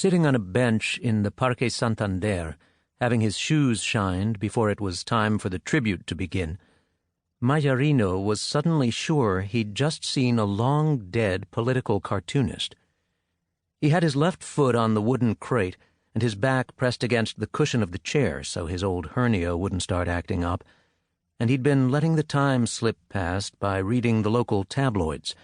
Sitting on a bench in the Parque Santander, having his shoes shined before it was time for the tribute to begin, Majorino was suddenly sure he'd just seen a long-dead political cartoonist. He had his left foot on the wooden crate and his back pressed against the cushion of the chair so his old hernia wouldn't start acting up, and he'd been letting the time slip past by reading the local tabloids,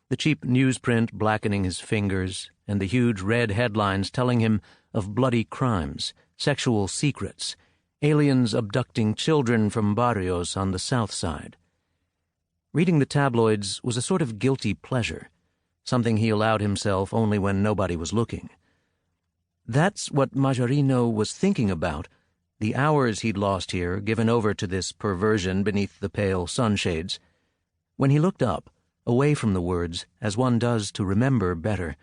the cheap newsprint blackening his fingers, and the huge red headlines telling him of bloody crimes, sexual secrets, aliens abducting children from barrios on the south side. Reading the tabloids was a sort of guilty pleasure, something he allowed himself only when nobody was looking. That's what Majorino was thinking about, the hours he'd lost here, given over to this perversion beneath the pale sunshades, when he looked up, away from the words, as one does to remember better,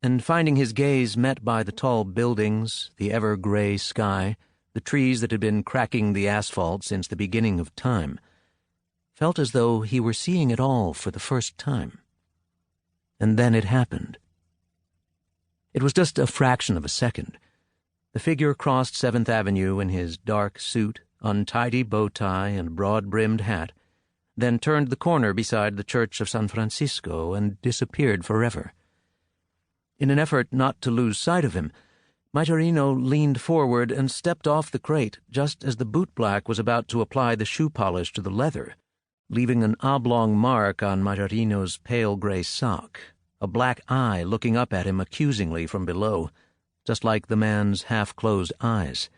and finding his gaze met by the tall buildings, the ever-gray sky, the trees that had been cracking the asphalt since the beginning of time, felt as though he were seeing it all for the first time. And then it happened. It was just a fraction of a second. The figure crossed 7th Avenue in his dark suit, untidy bow tie, and broad-brimmed hat, then turned the corner beside the Church of San Francisco and disappeared forever. In an effort not to lose sight of him, Majorino leaned forward and stepped off the crate just as the bootblack was about to apply the shoe polish to the leather, leaving an oblong mark on Majorino's pale gray sock, a black eye looking up at him accusingly from below, just like the man's half-closed eyes.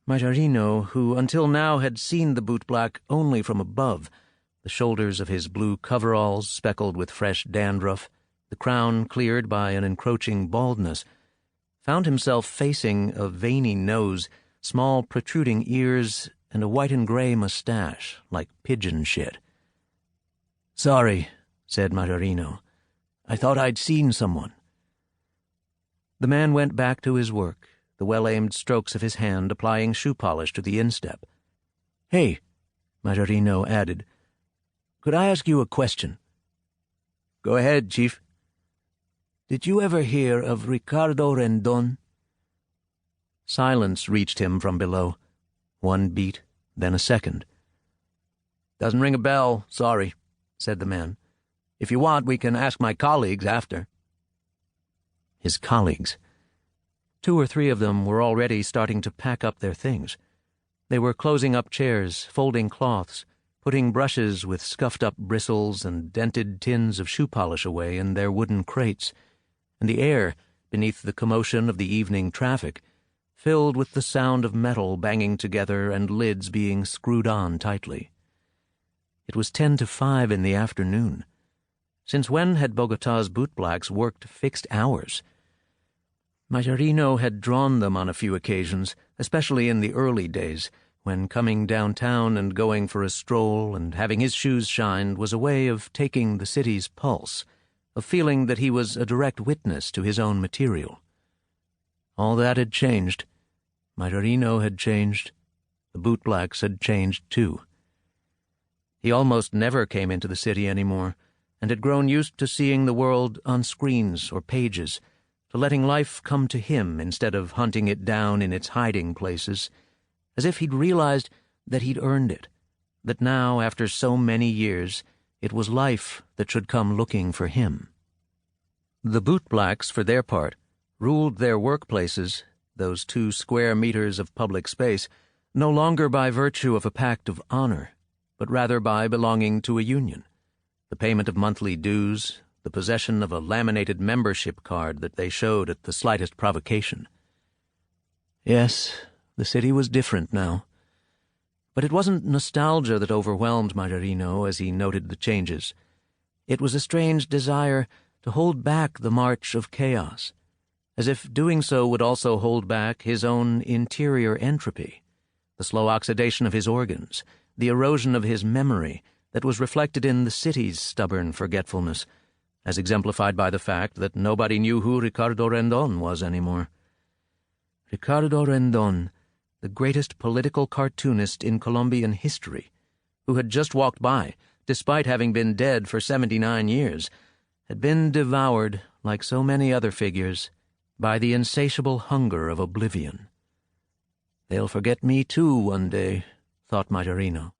Majorino, who until now had seen the bootblack only from above, the shoulders of his blue coveralls speckled with fresh dandruff, the crown cleared by an encroaching baldness, found himself facing a veiny nose, small protruding ears, and a white and gray mustache, like pigeon shit. "Sorry," said Majorino. "I thought I'd seen someone." The man went back to his work, the well-aimed strokes of his hand applying shoe polish to the instep. "Hey," Majorino added, "could I ask you a question?" "Go ahead, Chief." "Did you ever hear of Ricardo Rendon?" Silence reached him from below. One beat, then a second. "Doesn't ring a bell, sorry," said the man. "If you want, we can ask my colleagues after." His colleagues. 2 or 3 of them were already starting to pack up their things. They were closing up chairs, folding cloths, putting brushes with scuffed-up bristles and dented tins of shoe polish away in their wooden crates, and the air, beneath the commotion of the evening traffic, filled with the sound of metal banging together and lids being screwed on tightly. It was 10 to 5 in the afternoon. Since when had Bogotá's bootblacks worked fixed hours? Majorino had drawn them on a few occasions, especially in the early days, when coming downtown and going for a stroll and having his shoes shined was a way of taking the city's pulse, of feeling that he was a direct witness to his own material. All that had changed. Majorino had changed. The bootblacks had changed too. He almost never came into the city anymore, and had grown used to seeing the world on screens or pages, to letting life come to him instead of hunting it down in its hiding places, as if he'd realized that he'd earned it, that now, after so many years, it was life that should come looking for him. The bootblacks, for their part, ruled their workplaces, those 2 square meters of public space, no longer by virtue of a pact of honor, but rather by belonging to a union, the payment of monthly dues, the possession of a laminated membership card that they showed at the slightest provocation. Yes, the city was different now. But it wasn't nostalgia that overwhelmed Majorino as he noted the changes. It was a strange desire to hold back the march of chaos, as if doing so would also hold back his own interior entropy, the slow oxidation of his organs, the erosion of his memory that was reflected in the city's stubborn forgetfulness, as exemplified by the fact that nobody knew who Ricardo Rendon was anymore. Ricardo Rendon, the greatest political cartoonist in Colombian history, who had just walked by, despite having been dead for 79 years, had been devoured, like so many other figures, by the insatiable hunger of oblivion. They'll forget me too one day, thought Majorino.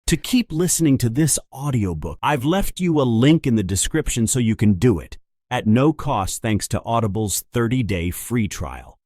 To keep listening to this audiobook, I've left you a link in the description so you can do it, at no cost thanks to Audible's 30-day free trial.